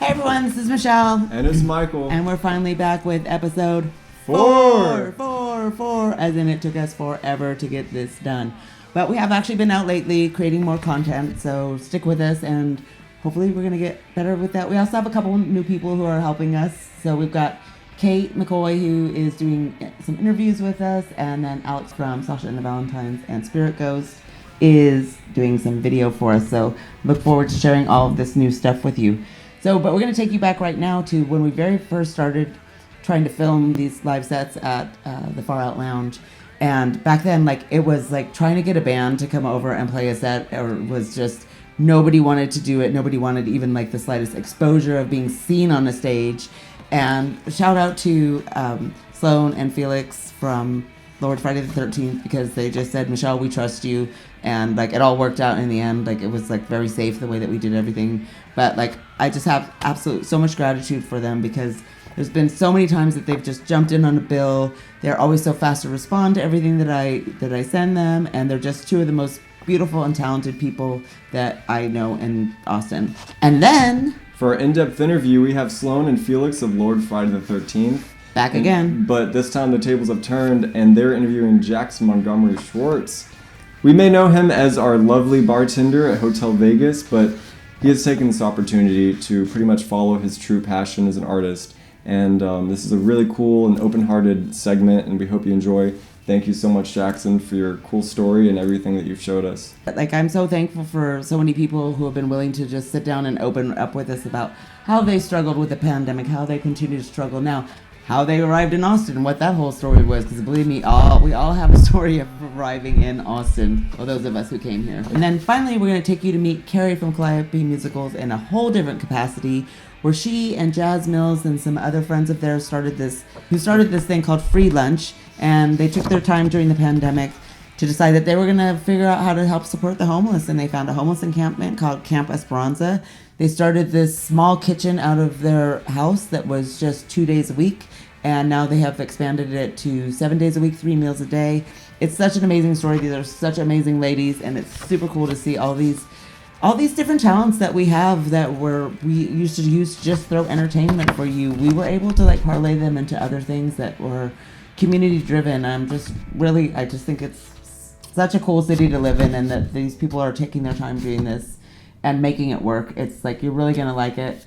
Hey everyone, this is Michele. And it's Michael. And we're finally back with episode 4. As in it took us forever to get this done. But we have actually been out lately creating more content, so stick with us and hopefully we're going to get better with that. We also have a couple new people who are helping us. So we've got Kate McCoy, who is doing some interviews with us, and then Alex from Sasha and the Valentines and Spirit Ghost is doing some video for us. So look forward to sharing all of this new stuff with you. But we're going to take you back right now to when we very first started trying to film these live sets at the Far Out Lounge. And back then, it was like trying to get a band to come over and play a set, or was just nobody wanted to do it. Nobody wanted even the slightest exposure of being seen on a stage. And shout out to Sloan and Felix from Lord Friday the 13th, because they just said, Michele, we trust you. And it all worked out in the end. It was very safe the way that we did everything. But I just have absolute so much gratitude for them, because there's been so many times that they've just jumped in on a bill. They're always so fast to respond to everything that I send them, and they're just two of the most beautiful and talented people that I know in Austin. And then for our in-depth interview, we have Sloan and Felix of Lord Friday the 13th. Back again. But this time the tables have turned, and they're interviewing Jackson Montgomery Shwartz. We may know him as our lovely bartender at Hotel Vegas, but he has taken this opportunity to pretty much follow his true passion as an artist. And this is a really cool and open-hearted segment, and we hope you enjoy. Thank you so much, Jackson, for your cool story and everything that you've showed us. I'm so thankful for so many people who have been willing to just sit down and open up with us about how they struggled with the pandemic, how they continue to struggle now, how they arrived in Austin, what that whole story was, because believe me, we all have a story of arriving in Austin, or those of us who came here. And then finally, we're going to take you to meet Carrie from Calliope Musicals in a whole different capacity, where she and Jazz Mills and some other friends of theirs started this thing called Free Lunch, and they took their time during the pandemic to decide that they were going to figure out how to help support the homeless, and they found a homeless encampment called Camp Esperanza. They started this small kitchen out of their house that was just 2 days a week, and now they have expanded it to 7 days a week, 3 meals a day. It's such an amazing story. These are such amazing ladies, and it's super cool to see all these different talents that we have that we used to use to just throw entertainment for you. We were able to parlay them into other things that were community driven. I just think it's such a cool city to live in, and that these people are taking their time doing this and making it work. It's you're really gonna like it.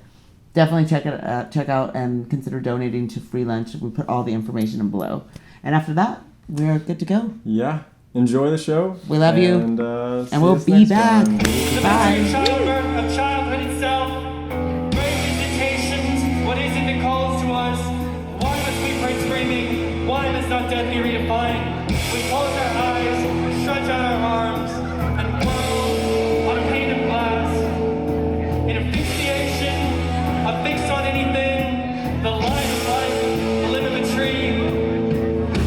Definitely check out and consider donating to Free Lunch. We put all the information in below. And after that, we're good to go. Yeah. Enjoy the show. We love you. And we'll be back. Bye. Childbirth of childhood itself. Great visitations. What is it that calls to us? Why must we pray screaming? Why must not death be redefined? We close our eyes, stretch out our arms, and whirl on a pane of glass. In asphyxiation, a fix on anything, the line of life, the limb of a tree,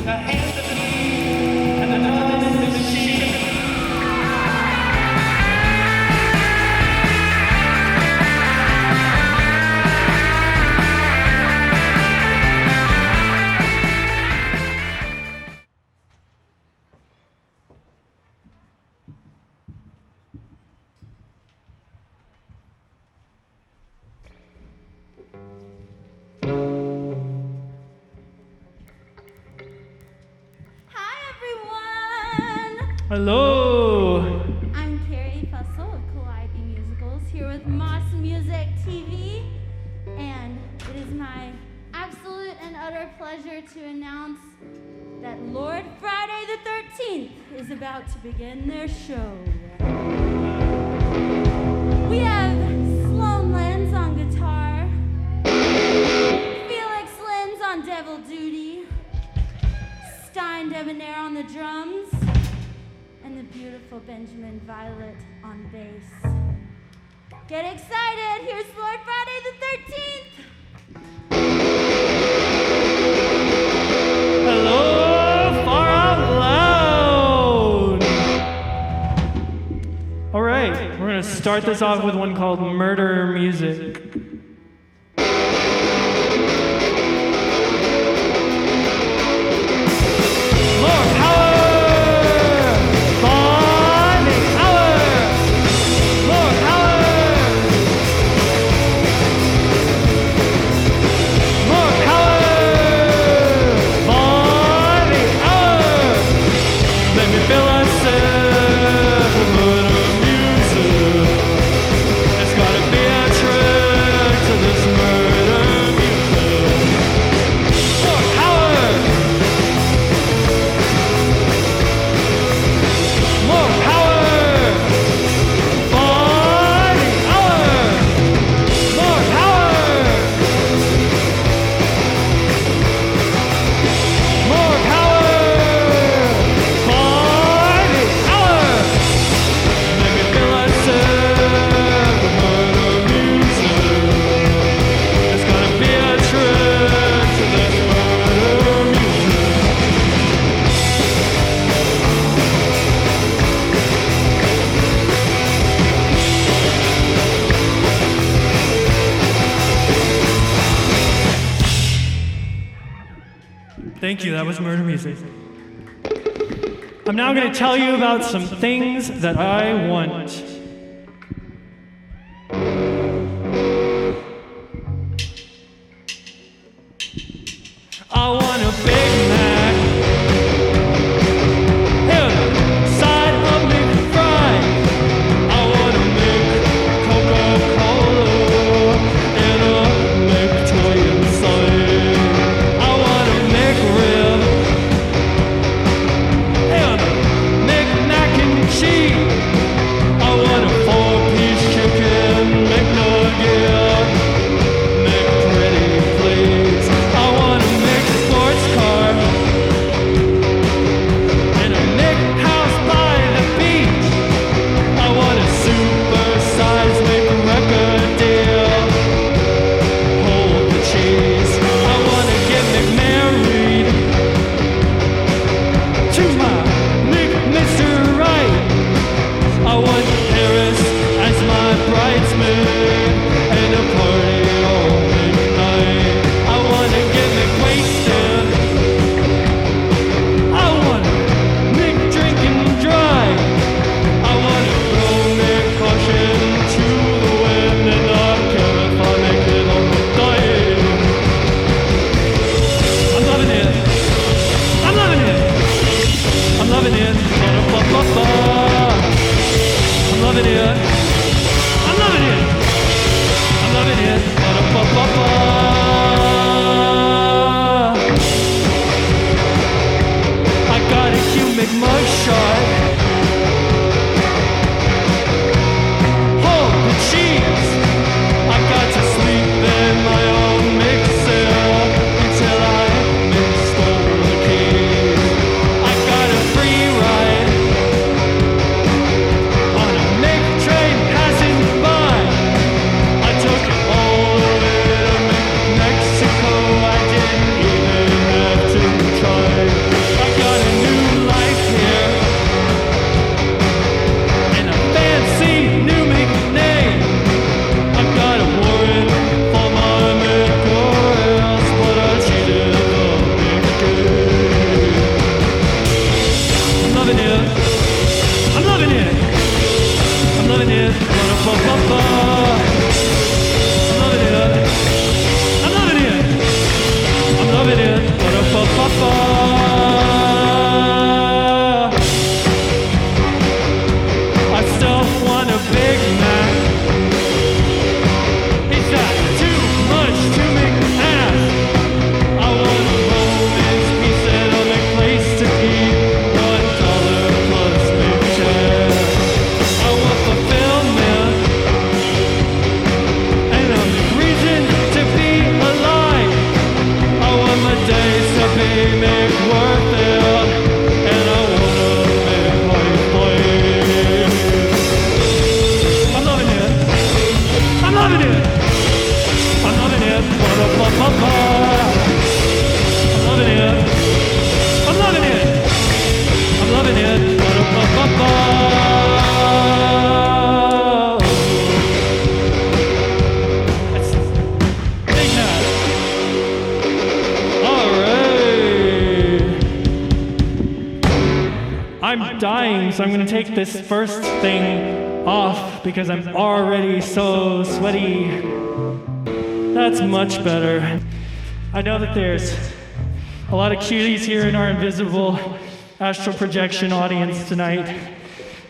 the hands of the knee, and the nose of the sheep. Hello! I'm Carrie Fussell of Calliope Musicals, here with Moss Music TV, and it is my absolute and utter pleasure to announce that Lord Friday the 13th is about to begin their show. We have Sloan Lenz on guitar, Felix Lenz on devil duty, Stein Debonair on the drums, and the beautiful Benjamin Violet on bass. Get excited! Here's Lord Friday the 13th! Hello, Far Out Loud! Alright, we're gonna start this off with one called Murder Music. Lord Power! Power! Lord Power! Thank you, that was murder music. I'm now going to tell you about some things that I want. I want a Big Mac and a side of McFries. I want a Coca-Cola and a McToy inside. I want a McRib and a Mac and cheese. I want a 4-piece chicken McNugget, McPretty, please. I want a sports car and a house by the beach. I want a super-sized record deal. Hold the cheese. I want to get married to my Mr. Right. I want Paris as my bridesmaid and a party all midnight. I want to get wasted. I want to drink and drive. I want to throw caution to the wind and not care if I make it on the dive. I'm loving it. I'm loving it. I'm loving it. I'm loving it. I'm loving it. I'm loving it. I got a humic mugshot. Hold the cheese. I got to sleep in my own mixer until I stole the keys. I got a free ride on a Mick train passing by. I took it all the way to Mexico. I didn't even have to try. I got a new life here and a fancy new nickname. I got a warrant for my McGoyles, but I cheated the big game. I'm loving it. I'm loving it. I'm loving it. I'm loving it. I'm loving it. I'm loving it. I still want a Big Mac. Is that too much to make ask? I want a Roman's pizza and a place to eat. $1 plus McChicken. I want fulfillment and a reason to be alive. I want my days to be make worth it, and I wanna make life play. I'm loving it. I'm loving it. I'm loving it. I'm loving it. I'm loving it. I'm loving it. That's Big Mac. All right. I'm dying, so I'm going to take this first thing off because I'm already so sweaty. That's much better. I know that there's a lot of cuties here in our invisible astral projection audience tonight,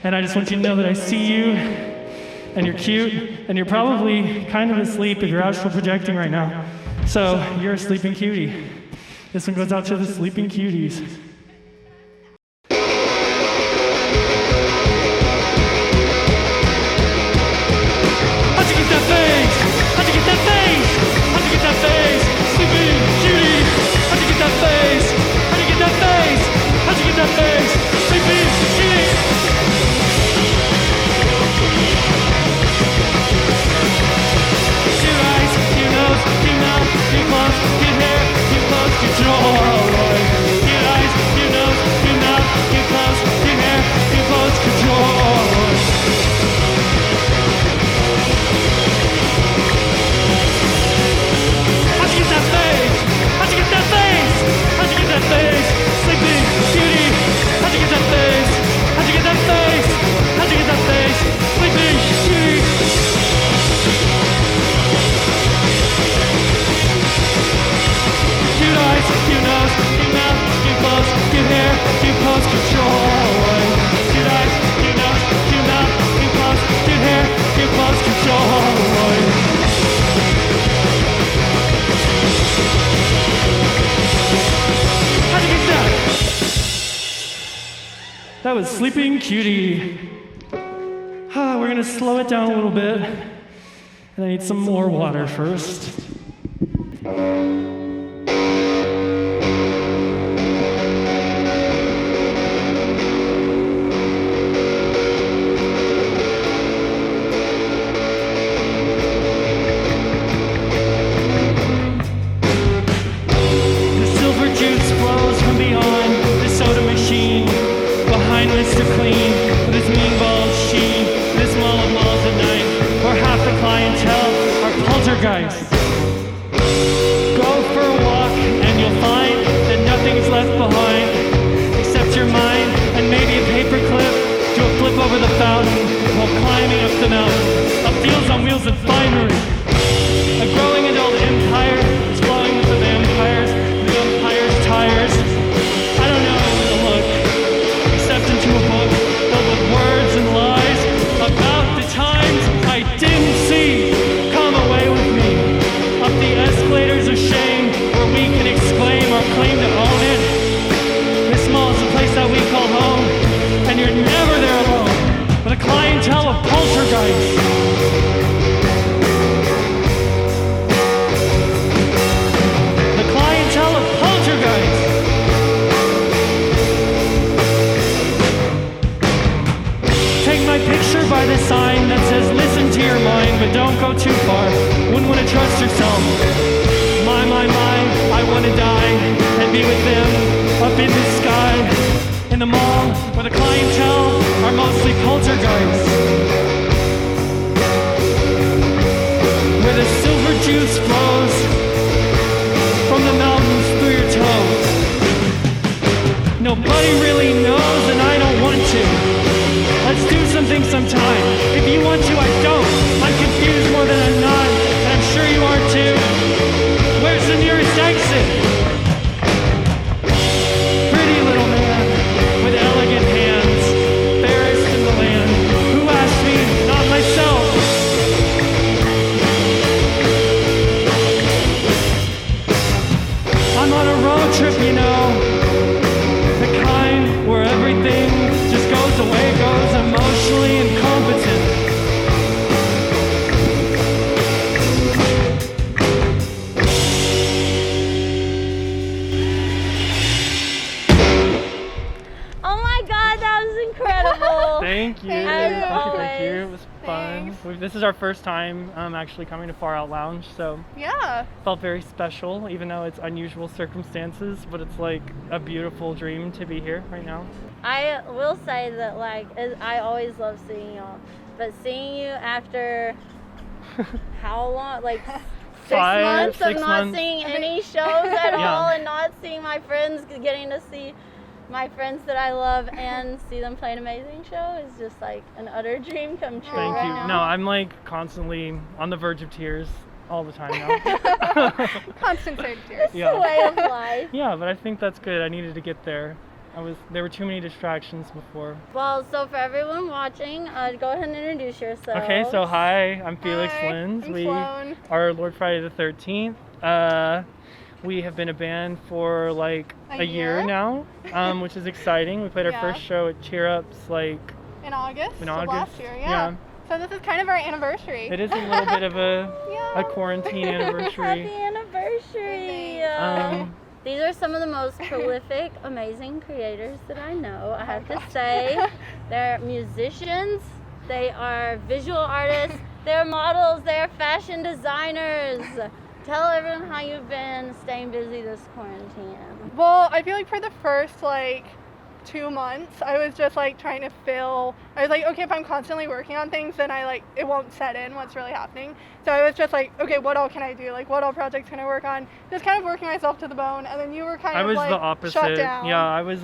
and I just want you to know that I see you, and you're cute, and you're probably kind of asleep if you're astral projecting right now. So you're a sleeping cutie. This one goes out to the sleeping cuties. How'd you get that face? How'd you get that face? How'd you get that face? Sleeping cutie. How'd you get that face? How'd you get that face? How'd you get that face? Sleeping cutie. Your eyes, your nose, your mouth, your clothes, your hair, your clothes, your jaw. Your eyes, That was Sleeping Cutie. We're gonna slow it down a little bit. And I need some more water first. Mr. Clean, with his mean bald sheen, and his small of malls at night, where half the clientele are poltergeists. Go for a walk, and you'll find that nothing's left behind, except your mind, and maybe a paperclip to a flip over the fountain, while climbing up the mountain, up Deals on Wheels and finery. A growing adult empire is flowing with the vampires, the vampire's tires. I don't know where to look, except into a book filled with words and lies about the times I didn't see. Come away with me up the escalators of shame, where we can exclaim our claim to own it. This mall is a place that we call home, and you're never there alone with a clientele of poltergeists. Picture by the sign that says listen to your mind, but don't go too far. Wouldn't want to trust yourself. My, I want to die and be with them up in the sky, in the mall where the clientele are mostly poltergeists, where the silver juice flows from the mountains through your toes. Nobody really knows, and I don't want to. Let's do something sometime. If you want to, I don't. I'm confused more than I'm not, and I'm sure you are too. Where's the nearest exit? Pretty little man with elegant hands, fairest in the land. Who asked me? Not myself. I'm on a road trip, you know. The kind where everything just goes the way it goes, emotionally incompetent. Oh my God, that was incredible. Thank you. As always. Thank you. It was fun. This is our first time actually coming to Far Out Lounge, so yeah, felt very special, even though it's unusual circumstances, but it's like a beautiful dream to be here right now. I will say that, like, I always love seeing y'all, but seeing you after how long? Like 6 months of 6 not months. seeing any shows at all, and not seeing my friends, getting to see my friends that I love and see them play an amazing show is just like an utter dream come true. Thank right you. now. No, I'm like constantly on the verge of tears all the time now. constant state of tears. It's the way of life. Yeah, but I think that's good. I needed to get there. There were too many distractions before. Well, so for everyone watching, go ahead and introduce yourself. Okay, so hi, I'm Felix Hi, Lins. I'm We Sloan. are Lord Friday the 13th. We have been a band for like a year now, which is exciting. We played our first show at Cheer Ups like in August. in of August. last year, yeah. So this is kind of our anniversary. It is a little bit of a quarantine anniversary. Happy anniversary. These are some of the most prolific, amazing creators that I know, I have to say. They're musicians, they are visual artists, they're models, they're fashion designers. Tell everyone how you've been staying busy this quarantine. Well, I feel like for the first 2 months, I was just trying to fill. I was like, okay, if I'm constantly working on things, then it won't set in what's really happening. So I was just like, okay, what all can I do? What all projects can I work on? Just kind of working myself to the bone. And then you were kind I of was the opposite. shut down. Yeah, I was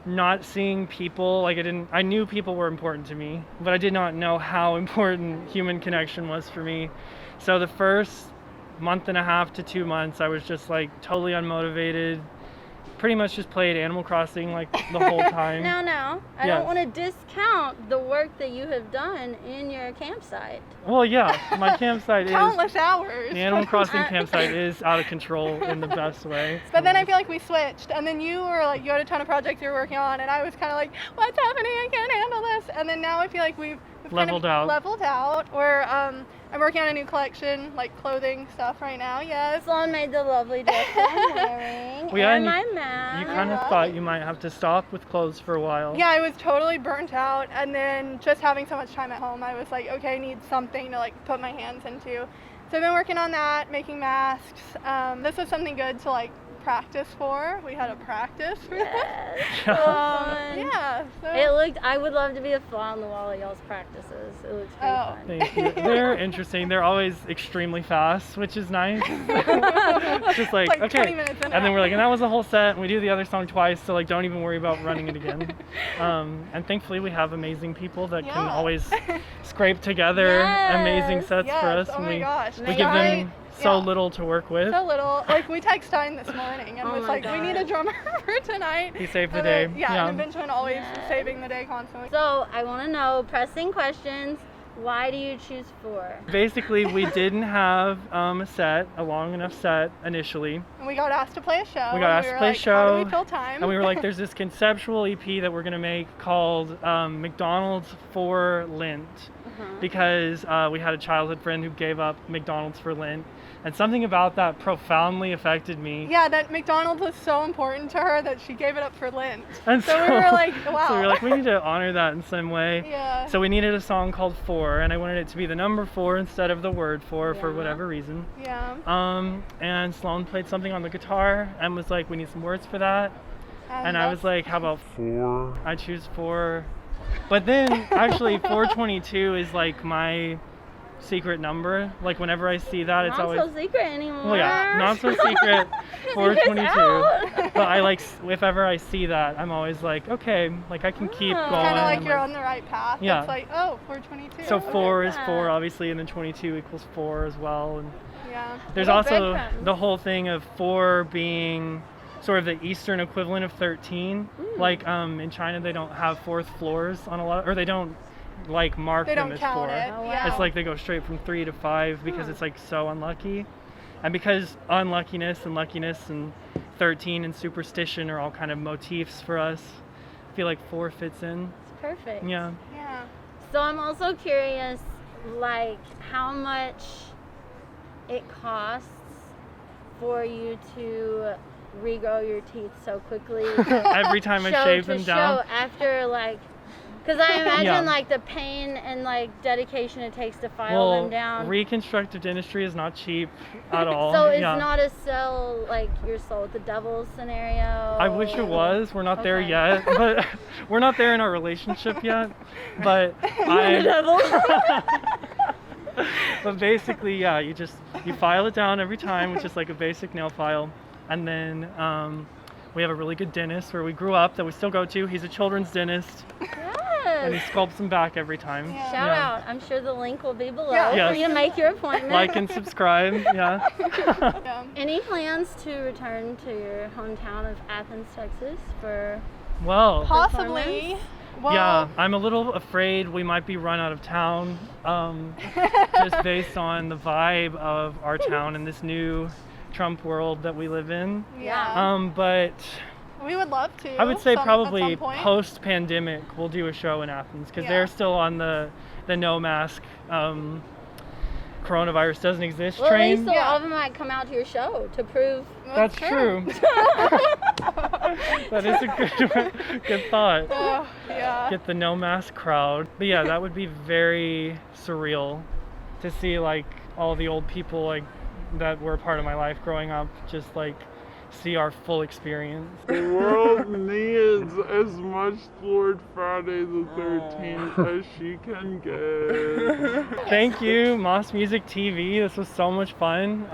not seeing people. I knew people were important to me, but I did not know how important human connection was for me. So the first month and a half to 2 months, I was just totally unmotivated, pretty much just played Animal Crossing like the whole time. Now, I Yes. don't want to discount the work that you have done in your campsite. Well, yeah, my campsite Countless hours. the Animal Crossing campsite is out of control in the best way. But then I feel like we switched, and then you were like, you had a ton of projects you were working on, and I was kind of like, what's happening? I can't handle this. And then now I feel like we've Leveled out. Leveled out. Where I'm working on a new collection, like clothing stuff right now. Yes. Sloan made the lovely dress that I'm wearing, Well, yeah, and and my mask. You kind of thought you might have to stop with clothes for a while. Yeah, I was totally burnt out, and then just having so much time at home, I was like, okay, I need something to like put my hands into. So I've been working on that, making masks. This was something good to like practice for. We had a practice for Yes. that. Fun. Yeah. So. I would love to be a fly on the wall at y'all's practices. It looks pretty fun. Thank you. They're interesting. They're always extremely fast, which is nice. It's just like, Like okay. 20 minutes in And then we're like, and that was the whole set, and we do the other song twice, so like don't even worry about running it again. And thankfully we have amazing people that can Yeah. always scrape together amazing sets Yes. for us. Oh and my we gosh. we give them so little to work with. So little. Like we texted Stein this morning and Oh was my like, we God. need a drummer for tonight. He saved the And day. then- yeah, and Benjamin always saving the day constantly. So I want to know, pressing questions. Why do you choose 4? Basically, we didn't have a long enough set initially. And we got asked to play a show. We got asked and to play a like, show. How do we fill time? And we were like, there's this conceptual EP that we're going to make called McDonald's for Lent. Because we had a childhood friend who gave up McDonald's for Lent. And something about that profoundly affected me. Yeah, that McDonald's was so important to her that she gave it up for Lent. And so we were like, wow. So we were like, we need to honor that in some way. Yeah. So we needed a song called 4, and I wanted it to be the number 4 instead of the word 4 for whatever reason. Yeah. And Sloan played something on the guitar and was like, we need some words for that. And I was like, how about 4? I choose 4. But then actually 422 is like my secret number. Like whenever I see that, it's Not always so secret anymore. well, yeah, not so secret. 422. But I like if ever I see that, I'm always like, okay, like I can keep going. Kind of like and, you're on the right path. Yeah. It's like, oh, 422. So okay. 4 is 4 obviously, and then 22 equals 4 as well. And Yeah. there's Little also breadcrumbs. the whole thing of 4 being sort of the Eastern equivalent of 13. Like in China, they don't have 4th floors on a lot, or they don't like mark They them don't as count 4. it. Oh, wow. Yeah. It's like they go straight from 3 to 5 because it's like so unlucky. And because unluckiness and 13 and superstition are all kind of motifs for us, I feel like 4 fits in. It's perfect. Yeah. Yeah. So I'm also curious, like, how much it costs for you to regrow your teeth so quickly. Every time I shave them down. After, like, because I imagine, Yeah. like, the pain and, like, dedication it takes to file them down. Reconstructive dentistry is not cheap at all. So it's Yeah. not a sell, like, your soul with the devil scenario? I wish it was. We're not there Okay. yet, but we're not there in our relationship yet. But The devil? but basically, yeah, you file it down every time, which is like a basic nail file, and then we have a really good dentist where we grew up that we still go to. He's a children's dentist, and he Yes. sculpts them back every time. Yeah. Shout Yeah. out. I'm sure the link will be below Yeah. for you to make your appointment. Like and subscribe. Yeah. Yeah. Any plans to return to your hometown of Athens, Texas for Well. Possibly. Well, Yeah, I'm a little afraid we might be run out of town, just based on the vibe of our town and this new Trump world that we live in. Yeah. But We would love to. I would say at probably some point. post-pandemic we'll do a show in Athens because Yeah. they're still on the no mask coronavirus doesn't exist Well, at train. least the all of them might come out to your show to prove. That's true. That is a good thought. Oh, yeah. Get the no mask crowd. But yeah, that would be very surreal to see like all the old people like that were a part of my life growing up just like see our full experience. The world needs as much Lord Friday the 13th as she can get. Thank you, Moss Music TV. This was so much fun.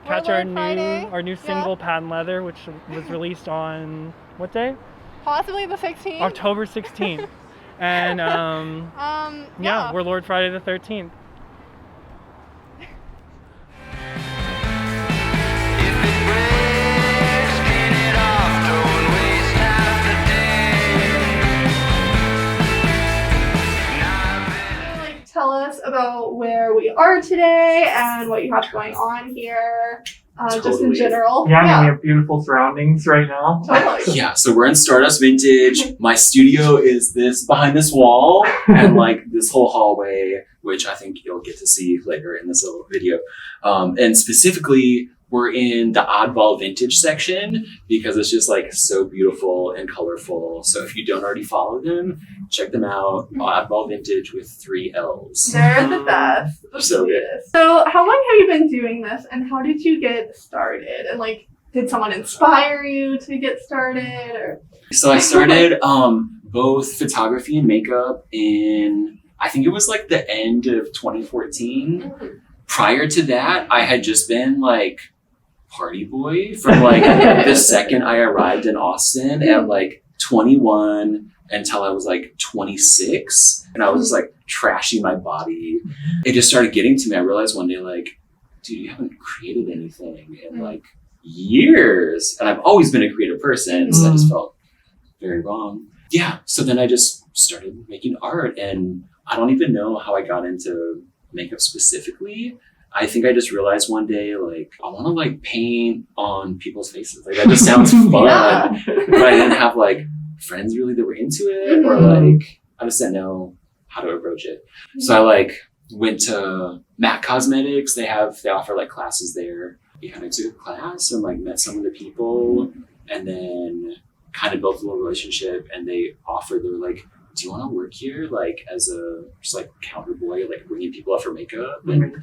Catch Lord Friday. our new single Patent Leather, which was released on what day? Possibly the 16th. October 16th. And yeah, we're Lord Friday the 13th. If it breaks, clean it off. are today and what you have going on here, just in Totally. general. Yeah, I mean, we have beautiful surroundings right now. Totally. Yeah, so we're in Stardust Vintage. My studio is behind this wall and like this whole hallway, which I think you'll get to see later in this little video. And specifically, we're in the Oddball Vintage section because it's just like so beautiful and colorful. So if you don't already follow them, check them out. Oddball Vintage with 3 L's. They're the best. The So good. sweetest. So how long have you been doing this and how did you get started? And like, did someone inspire you to get started? Or? So I started both photography and makeup in, I think it was like the end of 2014. Prior to that, I had just been like party boy from like the second I arrived in Austin at like 21 until I was like 26. And I was just like trashing my body. It just started getting to me. I realized one day like, dude, you haven't created anything in like years. And I've always been a creative person. So I just felt very wrong. Yeah. So then I just started making art and I don't even know how I got into makeup specifically. I think I just realized one day, like, I want to like paint on people's faces. Like that just sounds fun. But I didn't have like friends really that were into it or like, I just didn't know how to approach it. So I like went to MAC Cosmetics. They offer like classes there. Yeah, I took a class and like met some of the people and then kind of built a little relationship and they were like, do you want to work here like as a just like counter boy, like bringing people up for makeup? And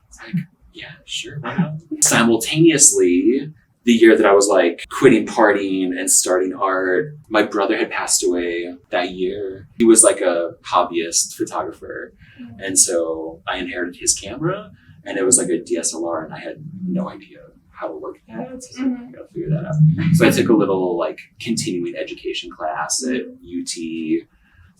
it's like, yeah, sure, why not? Simultaneously, the year that I was like quitting partying and starting art, my brother had passed away that year. He was like a hobbyist photographer. And so I inherited his camera and it was like a DSLR and I had no idea how to work that. So I was like, I gotta figure that out. So I took a little like continuing education class at UT.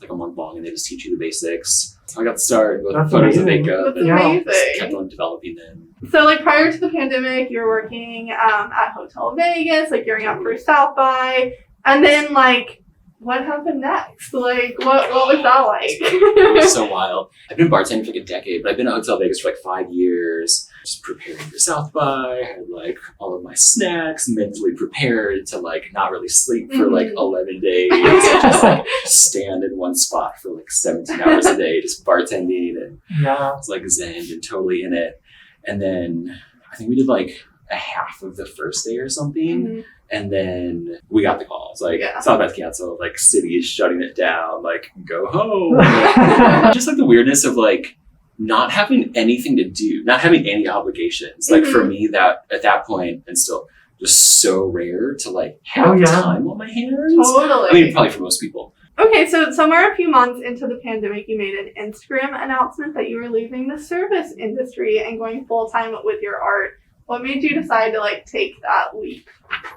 Like a month long and they just teach you the basics. So I got started with photos and makeup and just kept on developing them. So like prior to the pandemic, you're working at Hotel Vegas, like gearing up for South by, and then like what happened next? Like what was that like? It was so wild. I've been bartending for like a decade, but I've been at Hotel Vegas for like 5 years, just preparing for South by. I had like all of my snacks, mentally prepared to like not really sleep for like 11 days. And just like stand in one spot for like 17 hours a day, just bartending and I was like zen and totally in it. And then I think we did like a half of the first day or something. And then we got the calls, like, South by's canceled, like, city is shutting it down, like, go home. Just, like, the weirdness of, like, not having anything to do, not having any obligations. Like, for me, that, at that point, and still, just so rare to, like, have time on my hands. Totally. I mean, probably for most people. Okay, so somewhere a few months into the pandemic, you made an Instagram announcement that you were leaving the service industry and going full-time with your art. What made you decide to like take that leap?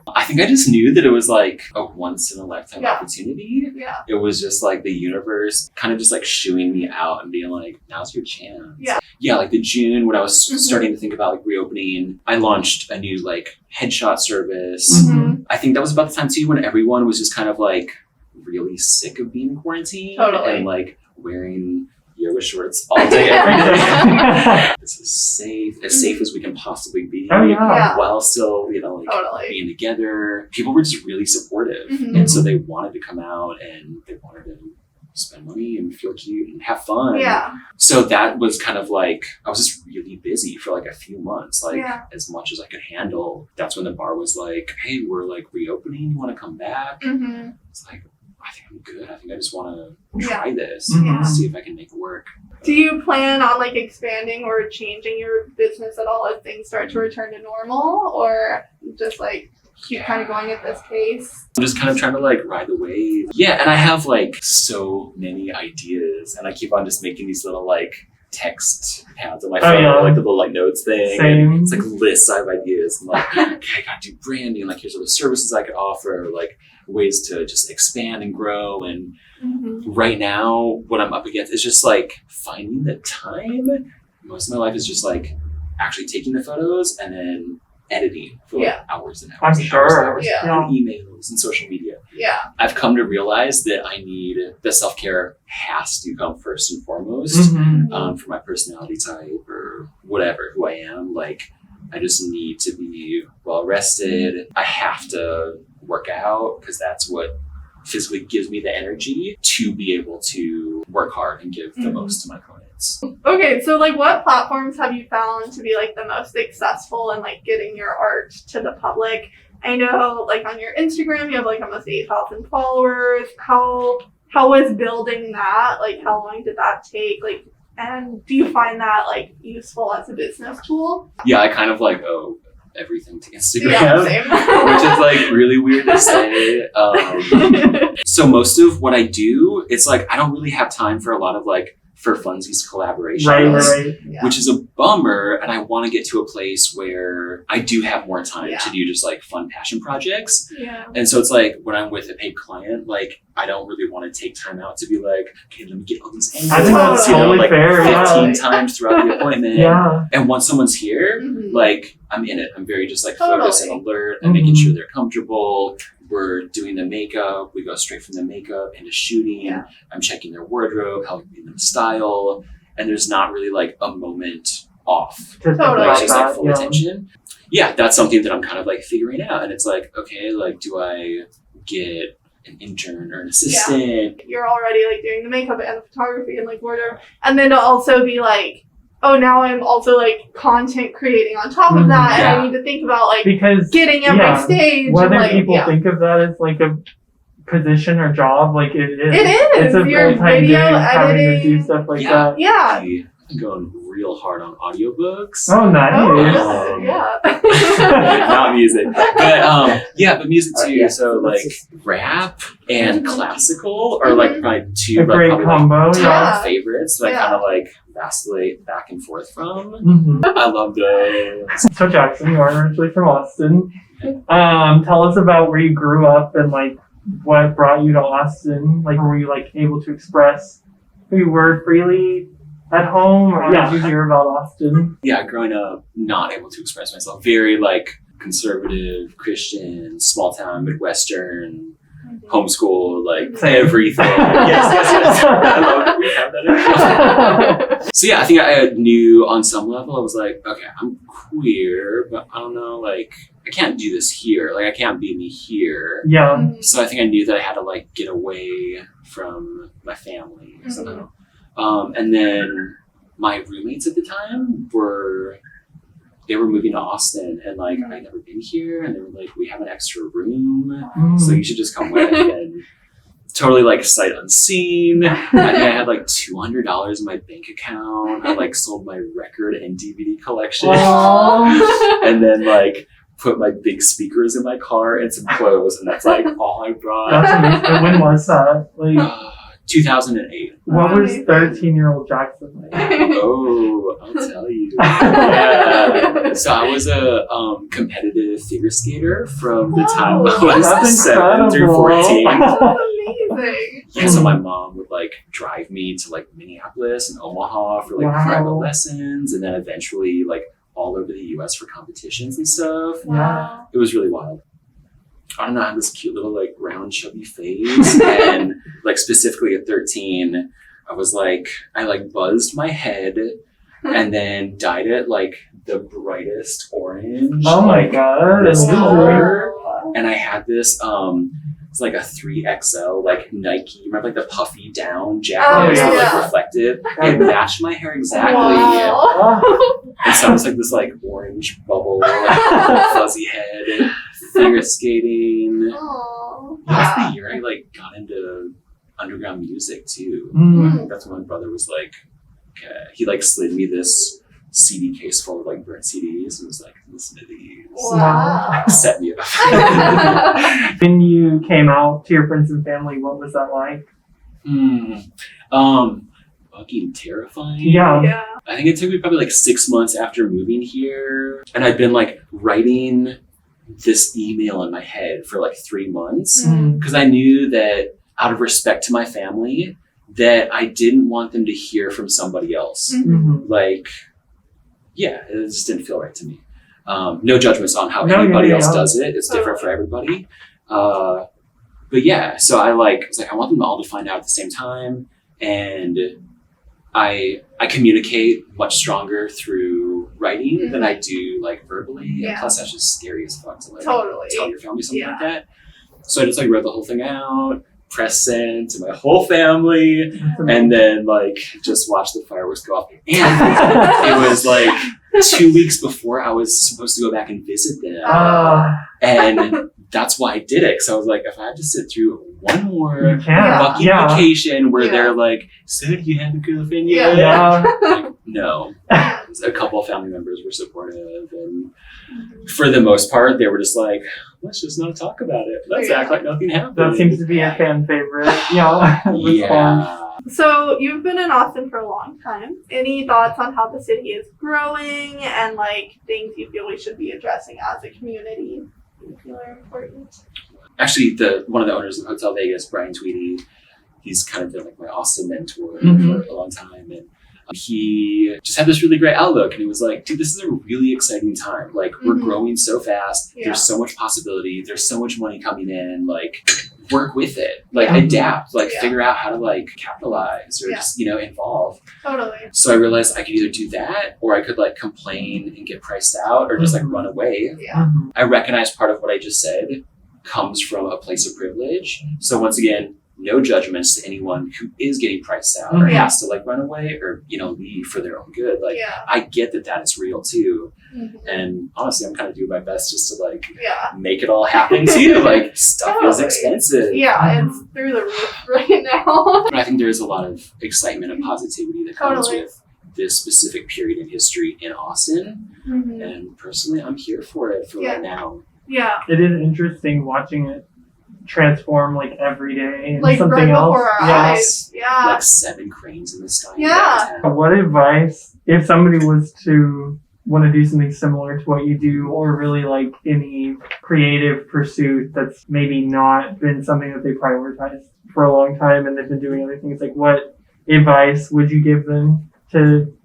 I think I just knew that it was like a once in a lifetime opportunity. Yeah. It was just like the universe kind of just like shooing me out and being like, now's your chance. Yeah, like the June when I was starting to think about like reopening, I launched a new like headshot service. I think that was about the time too when everyone was just kind of like really sick of being quarantined and like wearing yoga shorts all day, every day. This is safe, as safe as we can possibly be, while still, you know, like being together. People were just really supportive, and so they wanted to come out and they wanted to spend money and feel cute and have fun. So that was kind of like I was just really busy for like a few months, like as much as I could handle. That's when the bar was like, "Hey, we're like reopening. You want to come back?" It's like, I think I'm good. I think I just want to try this and see if I can make it work. Do you plan on like expanding or changing your business at all as things start to return to normal, or just like keep kind of going at this pace? I'm just kind of trying to like ride the wave. Yeah, and I have like so many ideas, and I keep on just making these little like text pads on my phone, like the little like notes thing. And it's like lists. I have ideas. I'm like, okay, I gotta do branding. Like, here's all the services I could offer. Like, ways to just expand and grow. And right now, what I'm up against is just like finding the time. Most of my life is just like actually taking the photos and then editing for like hours and hours. And emails and social media. I've come to realize that I need the self-care has to come first and foremost for my personality type or whatever, who I am. Like, I just need to be well rested. I have to work out because that's what physically gives me the energy to be able to work hard and give the most to my clients. Okay, so like what platforms have you found to be like the most successful in like getting your art to the public? I know like on your Instagram you have like almost 8,000 followers. How was building that? Like how long did that take? Like, and do you find that like useful as a business tool? Yeah, I kind of like owe everything to Instagram, Yeah, same. which is like really weird to say. So most of what I do, it's like I don't really have time for a lot of like for funsies collaborations, Right. Yeah. which is a bummer. And I want to get to a place where I do have more time to do just like fun passion projects. Yeah. And so it's like when I'm with a paid client, like I don't really want to take time out to be like, okay, let me get all these angles. I think that's you know, totally like fair. 15 times throughout the appointment. Yeah. And once someone's here, Mhm. like I'm in it. I'm very just like focused and alert and Mhm. making sure they're comfortable. We're doing the makeup. We go straight from the makeup into shooting. Yeah. I'm checking their wardrobe, helping them style. And there's not really like a moment off. To think Totally. Like about it's just like that, full yeah. attention. Yeah, that's something that I'm kind of like figuring out. And it's like, okay, like do I get an intern or an assistant? You're already like doing the makeup and the photography and like wardrobe, and then to also be like, oh, now I'm also like content creating on top of that, and Yeah. I need to think about like Because getting every stage. whether and, like, people think of that as like a position or job, like it is. It is. It's a Your full-time gig, video having to do editing. stuff like Yeah. that. Yeah. I'm going real hard on audiobooks. Oh, nice. Oh, yeah. Not music, but yeah, but music too. Yeah. So like rap and classical are like my two A great like, combo, top yeah. favorites that Yeah. I kind of like vacillate back and forth from. Mhm. I love those. So Jackson, you are originally from Austin. Tell us about where you grew up and like what brought you to Austin. Like, were you like able to express who you were freely at home, or did you hear about Austin? Yeah, growing up, not able to express myself. Very like conservative, Christian, small town, Midwestern, homeschool, like Same. everything. yes. I love that we have that. So yeah, I think I knew on some level. I was like, okay, I'm queer, but I don't know, like I can't do this here. Like I can't be me here. Yeah. So I think I knew that I had to like get away from my family somehow. And then my roommates at the time were moving to Austin, and like I'd never been here, and they were like, we have an extra room, so you should just come with. And totally like sight unseen. I think I had like $200 in my bank account. I like sold my record and DVD collection, and then like put my big speakers in my car and some clothes, and that's like all I brought. That's amazing. And when was that? Like, 2008. what was 13-year-old Jackson like? Oh, I'll tell you. Yeah. So I was a competitive figure skater from the time I was That's 7 through 14. Amazing. Yeah, so my mom would like drive me to like Minneapolis and Omaha for like private lessons, and then eventually like all over the US for competitions and stuff. Yeah. It was really wild. I don't know, I had this cute little like round chubby face, and like specifically at 13, I was like, I like buzzed my head and then dyed it like the brightest orange. Oh my like, god. this amazing. color. And I had this it's like a 3XL like Nike, remember like the puffy down jacket, so like reflective. It matched my hair exactly. Oh. And so I was like this like orange bubble, like, fuzzy head, figure skating. Aww. That's the year I like got into underground music too. That's when my brother was like, okay, he like slid me this CD case full of like burnt CDs and was like, listen to these. Wow. Like, set me up. When you came out to your friends and family, what was that like? Fucking terrifying. Yeah. I think it took me probably like 6 months after moving here, and I'd been like writing this email in my head for like 3 months because I knew that out of respect to my family that I didn't want them to hear from somebody else. Like, yeah, it just didn't feel right to me. No judgments on how anybody else does it. It's different for everybody. But yeah, so I was like, I want them all to find out at the same time. And I communicate much stronger through writing than I do like verbally. Yeah. And plus, that's just scary as fuck to like Totally. tell your family something like that. So I just like wrote the whole thing out, press send to my whole family, and then like just watch the fireworks go off. And it was like 2 weeks before I was supposed to go back and visit them. And that's why I did it. Because I was like, if I had to sit through one more fucking vacation where they're like, so do you have a girlfriend yet? Like, no. A couple of family members were supportive. And for the most part, they were just like, let's just not talk about it. Let's act like nothing happened. That seems to be a fan favorite. Yeah. So you've been in Austin for a long time. Any thoughts on how the city is growing and like things you feel we should be addressing as a community you feel are important? Actually, one of the owners of Hotel Vegas, Brian Tweedy, he's kind of been like my Austin mentor for a long time. And he just had this really great outlook, and he was like, dude, this is a really exciting time. Like, we're growing so fast. There's so much possibility. There's so much money coming in. Like, work with it. Like, adapt. Like, figure out how to, like, capitalize or just, involve. Totally. So I realized I could either do that, or I could, like, complain and get priced out, or just, like, run away. I recognize part of what I just said comes from a place of privilege. So once again, no judgments to anyone who is getting priced out or has to like run away or, leave for their own good. Like, I get that is real too. And honestly, I'm kind of doing my best just to like make it all happen too. Like, stuff is expensive. Yeah, it's through the roof right now. But I think there is a lot of excitement and positivity that comes with this specific period in history in Austin. And personally, I'm here for it for right now. Yeah. It is interesting watching it transform like every day and like something right else. Before our eyes. Yeah. Like 7 cranes in the sky. What advice, if somebody was to want to do something similar to what you do, or really like any creative pursuit that's maybe not been something that they prioritized for a long time and they've been doing other things, like what advice would you give them to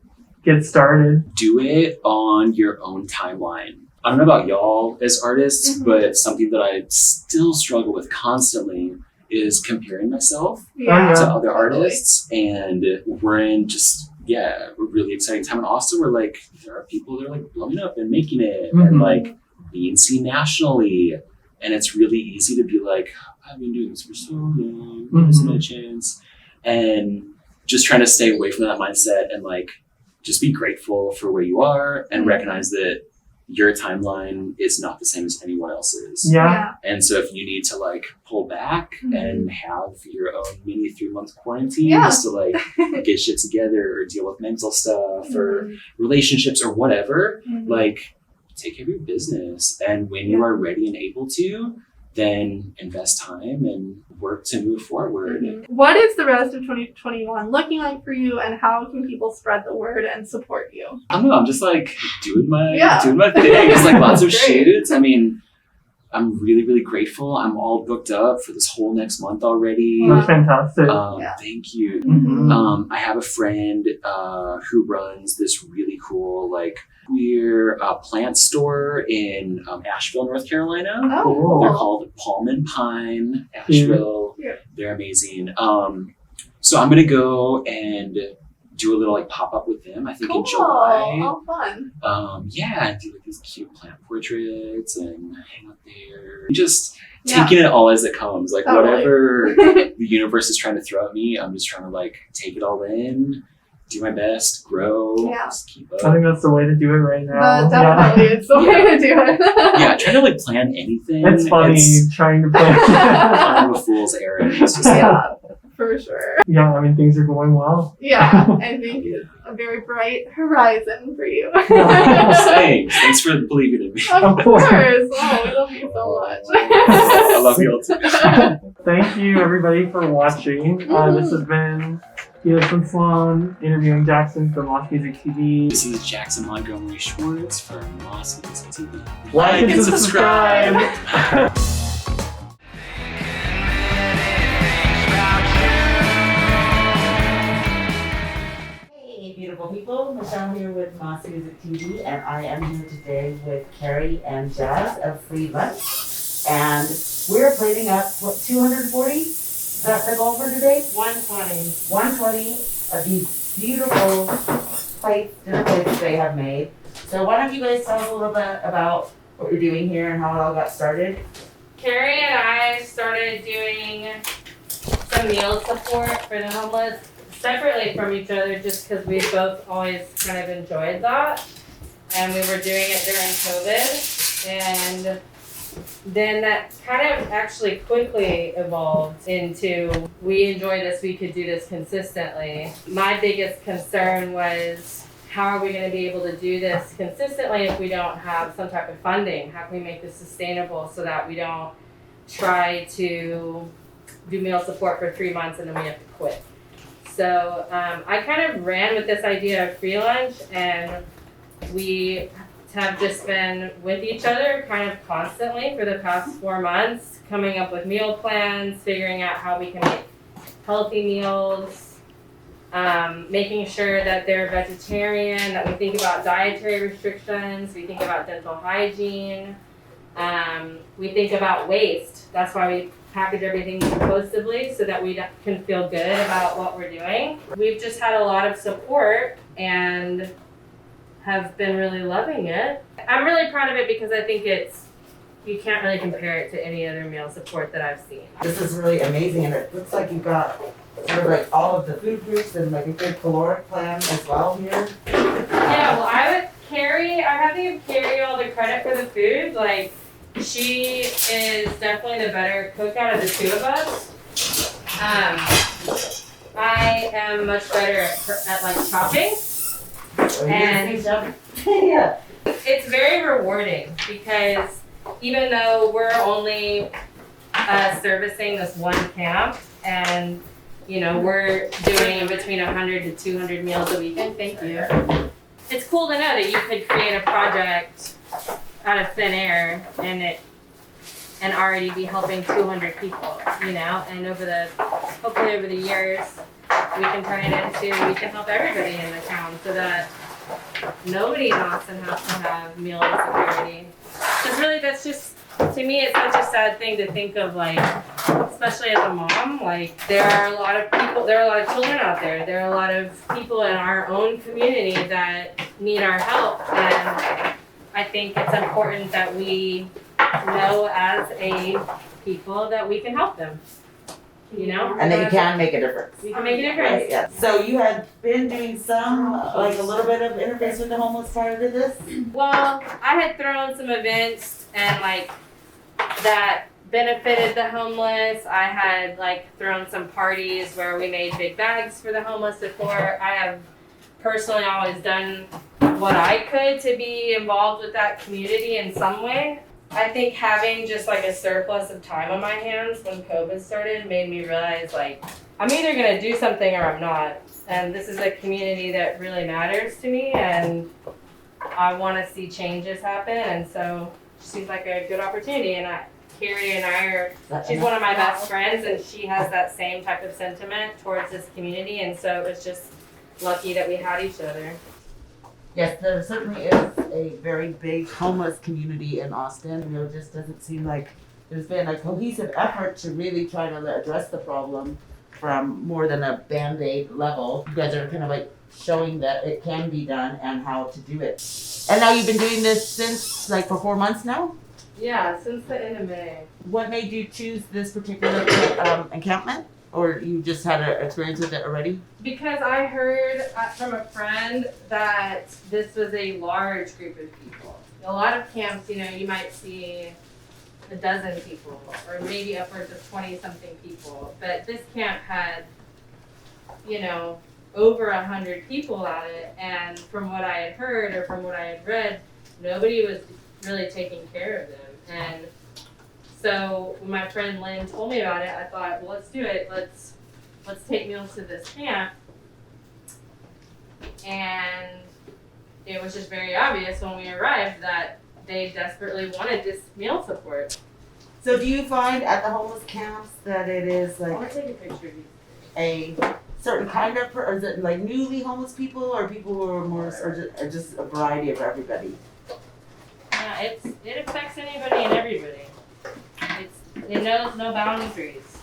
get started? Do it on your own timeline. I don't know about y'all as artists, but something that I still struggle with constantly is comparing myself to other artists. And we're in just, a really exciting time in Austin where like there are people that are like blowing up and making it and like being seen nationally. And it's really easy to be like, I've been doing this for so long, there's no chance. And just trying to stay away from that mindset and like just be grateful for where you are and recognize that your timeline is not the same as anyone else's. And so if you need to like pull back and have your own mini 3-month quarantine just to like get shit together or deal with mental stuff or relationships or whatever, like take care of your business. And when you are ready and able to, then invest time and work to move forward. What is the rest of 2021 looking like for you, and how can people spread the word and support you? I don't know. I'm just like doing my thing. It's like lots of shoots. I mean, I'm really, really grateful. I'm all booked up for this whole next month already. That's fantastic. Thank you. I have a friend who runs this really cool like queer plant store in Asheville, North Carolina. They're called Palm and Pine, Asheville. They're amazing. So I'm gonna go and do a little like pop up with them. I think in July. Oh, fun. And do like these cute plant portraits and hang out there. Just taking it all as it comes. Like whatever the universe is trying to throw at me, I'm just trying to like take it all in. Do my best, grow, just keep up. I think that's the way to do it right now. Definitely, it's the way to do it. Trying to like plan anything. It's funny trying to plan. Kind of a fool's errand. It's just for sure. I mean, things are going well. I think it's a very bright horizon for you. Thanks for believing in me. Of course. Oh, we love you so much. I love you all too. Thank you, everybody, for watching. This has been Jackson Sloan interviewing Jackson from Moss Music TV. This is Jackson Montgomery Shwartz from Moss Music TV. Like and subscribe. Beautiful people, Michele here with Moss Music TV, and I am here today with Carrie and Jazz of Free Lunch, and we're plating up, 240? Is that the goal for today? 120 of these beautiful dinner plates they have made. So why don't you guys tell us a little bit about what you're doing here and how it all got started? Carrie and I started doing some meal support for the homeless separately from each other just because we both always kind of enjoyed that. And we were doing it during COVID. And then that kind of actually quickly evolved into we enjoy this, we could do this consistently. My biggest concern was how are we going to be able to do this consistently if we don't have some type of funding? How can we make this sustainable so that we don't try to do meal support for 3 months and then we have to quit? So I kind of ran with this idea of free lunch, and we have just been with each other kind of constantly for the past 4 months, coming up with meal plans, figuring out how we can make healthy meals, making sure that they're vegetarian, that we think about dietary restrictions, we think about dental hygiene, we think about waste. That's why we package everything compostibly so that we can feel good about what we're doing. We've just had a lot of support and have been really loving it. I'm really proud of it because I think you can't really compare it to any other meal support that I've seen. This is really amazing, and it looks like you've got sort of like all of the food groups and like a good caloric plan as well here. Yeah, well, I have to give Carrie all the credit for the food. Like, she is definitely the better cook out of the two of us. I am much better at like chopping. And yeah. It's very rewarding because even though we're only servicing this one camp and we're doing between 100 to 200 meals a week, and thank you. It's cool to know that you could create a project out of thin air and already be helping 200 people, and hopefully over the years we can turn it into, we can help everybody in the town so that nobody in Austin has to have meal insecurity. Because really to me, it's such a sad thing to think of, like, especially as a mom, like, there are a lot of children out there. There are a lot of people in our own community that need our help, and I think it's important that we know as a people that we can help them. And that you can make a difference. We can make a difference. Right, yeah. So you had been doing some, like a little bit of interface with the homeless prior to this? Well, I had thrown some events and that benefited the homeless. I had thrown some parties where we made big bags for the homeless before. I have personally always done what I could to be involved with that community in some way. I think having just a surplus of time on my hands when COVID started made me realize I'm either gonna do something or I'm not. And this is a community that really matters to me, and I wanna see changes happen, and so it seems like a good opportunity. And Carrie and I she's one of my best friends, and she has that same type of sentiment towards this community, and so it was just lucky that we had each other. Yes, there certainly is a very big homeless community in Austin. It just doesn't seem like there's been a cohesive effort to really try to address the problem from more than a Band-Aid level. You guys are kind of showing that it can be done and how to do it. And now you've been doing this since for 4 months now? Yeah, since the end of May. What made you choose this particular encampment? Or you just had an experience with it already? Because I heard from a friend that this was a large group of people. A lot of camps, you might see a dozen people or maybe upwards of 20-something people. But this camp had, over 100 people at it. And from what I had heard or from what I had read, nobody was really taking care of them. And so when my friend Lynn told me about it, I thought, well, let's do it. Let's take meals to this camp. And it was just very obvious when we arrived that they desperately wanted this meal support. So do you find at the homeless camps that it is I want to take a picture of you. a certain kind of, or is it newly homeless people or people who are more, or just a variety of everybody? Yeah, it affects anybody and everybody. It knows no boundaries,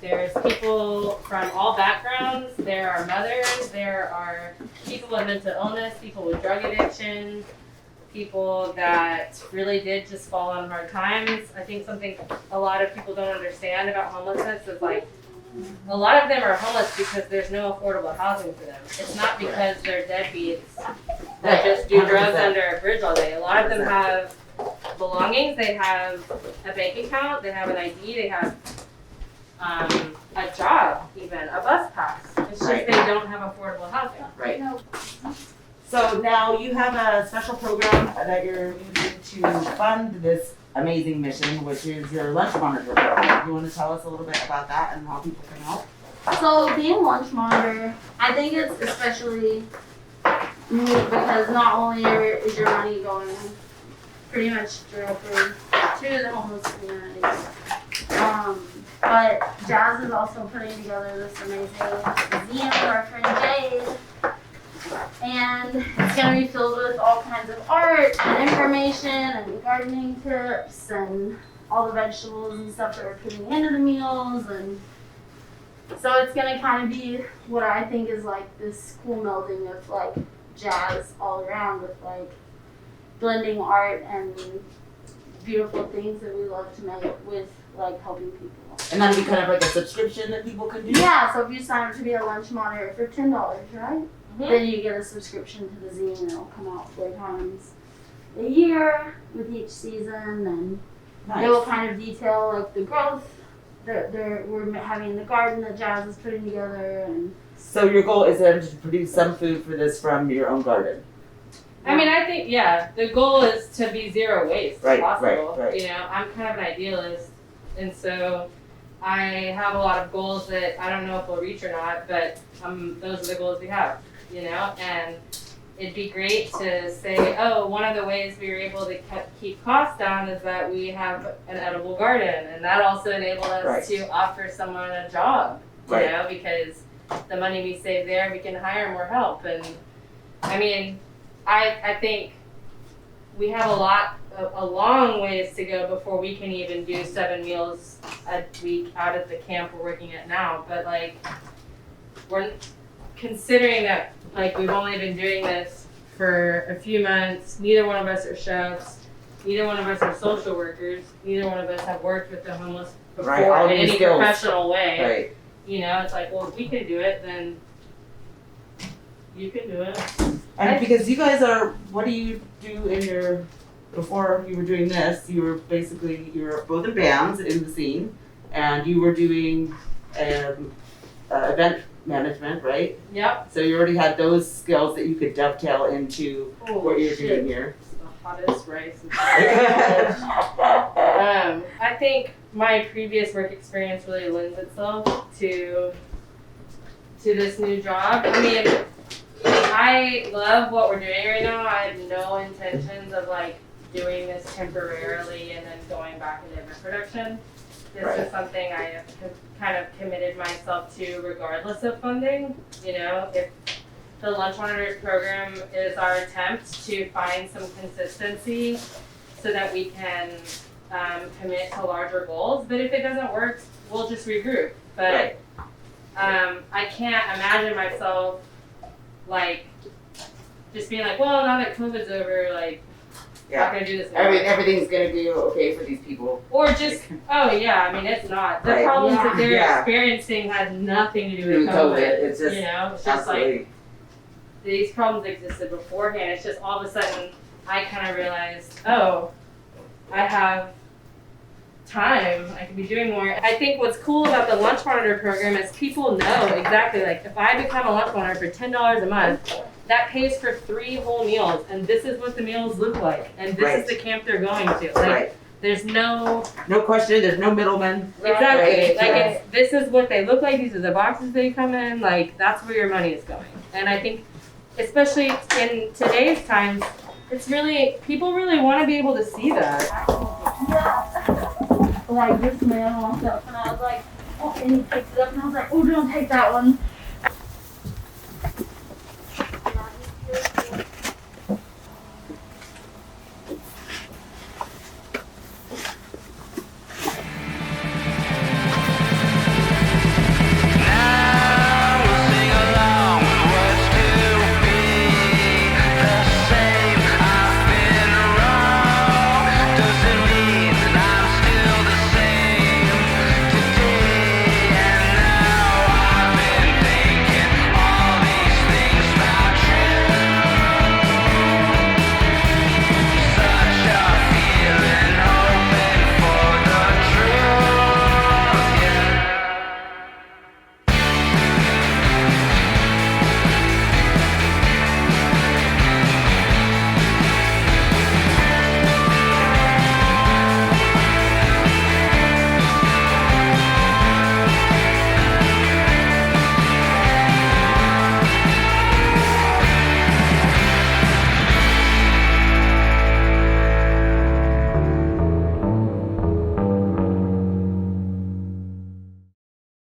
There's people from all backgrounds. There are mothers. There are people with mental illness, people with drug addiction, people that really did just fall on hard times. I think something a lot of people don't understand about homelessness is like, a lot of them are homeless because there's no affordable housing for them. It's not because they're deadbeats that just do drugs under a bridge all day. A lot of them have belongings. They have a bank account. They have an ID. They have a job, even a bus pass. It's just they don't have affordable housing. Right. So now you have a special program that you're using to fund this amazing mission, which is your lunch monitor program. You want to tell us a little bit about that and how people can help? So being lunch monitor, I think it's especially neat because not only is your money going pretty much directly to the homeless community, but Jazz is also putting together this amazing zine for our friend Jade. And it's going to be filled with all kinds of art and information and gardening tips and all the vegetables and stuff that we're putting into the meals. And so it's going to kind of be what I think is like this cool melding of like jazz all around with like blending art and beautiful things that we love to make with like helping people. And that'll be kind of like a subscription that people can do? Yeah, so if you sign up to be a lunch monitor for $10, right? Then you get a subscription to the zine, and it'll come out 4 times a year with each season, and it will kind of detail like the growth that we're having in the garden that Jazz is putting together. And so your goal is then to produce some food for this from your own garden? I mean, I think, the goal is to be zero waste if possible. Right. You know, I'm kind of an idealist, and so I have a lot of goals that I don't know if we'll reach or not, but those are the goals we have. You know, and it'd be great to say, oh, one of the ways we were able to keep costs down is that we have an edible garden, and that also enabled us to offer someone a job, you know, because the money we save there, we can hire more help. And I mean, I think we have a long ways to go before we can even do 7 meals a week out at the camp we're working at now, but like, we're considering that like we've only been doing this for a few months, neither one of us are chefs, neither one of us are social workers, neither one of us have worked with the homeless before in any professional way. Right. You know, it's like, well, if we can do it, then you can do it. And because you guys are, what do you do in your, before you were doing this, you were both in bands in the scene, and you were doing event management, right? Yep. So you already had those skills that you could dovetail into what you're doing here. It's the hottest rice. I think my previous work experience really lends itself to this new job. I mean, I love what we're doing right now. I have no intentions of like doing this temporarily and then going back into event production. This is something I have kind of committed myself to regardless of funding. You know, if the Lunch Monitors program is our attempt to find some consistency so that we can commit to larger goals. But if it doesn't work, we'll just regroup. But I can't imagine myself like just being like, well, now that COVID's over, like, not gonna do this anymore. Everything's gonna be okay for these people. Or just, oh yeah, I mean, it's not. The problems that they're experiencing had nothing to do with COVID. It's just, you know, it's just like, these problems existed beforehand. It's just all of a sudden, I kind of realized, oh, I have time, I could be doing more. I think what's cool about the Lunch Monitor program is people know exactly, like, if I become a lunch monitor for $10 a month, that pays for 3 whole meals, and this is what the meals look like, and this is the camp they're going to. Like, there's no question, there's no middleman. Exactly. Like, this is what they look like, these are the boxes they come in, like, that's where your money is going. And I think, especially in today's times, it's really, people really want to be able to see that. Like, this man walked up and I was like, oh, and he picked it up and I was like, oh, don't take that one.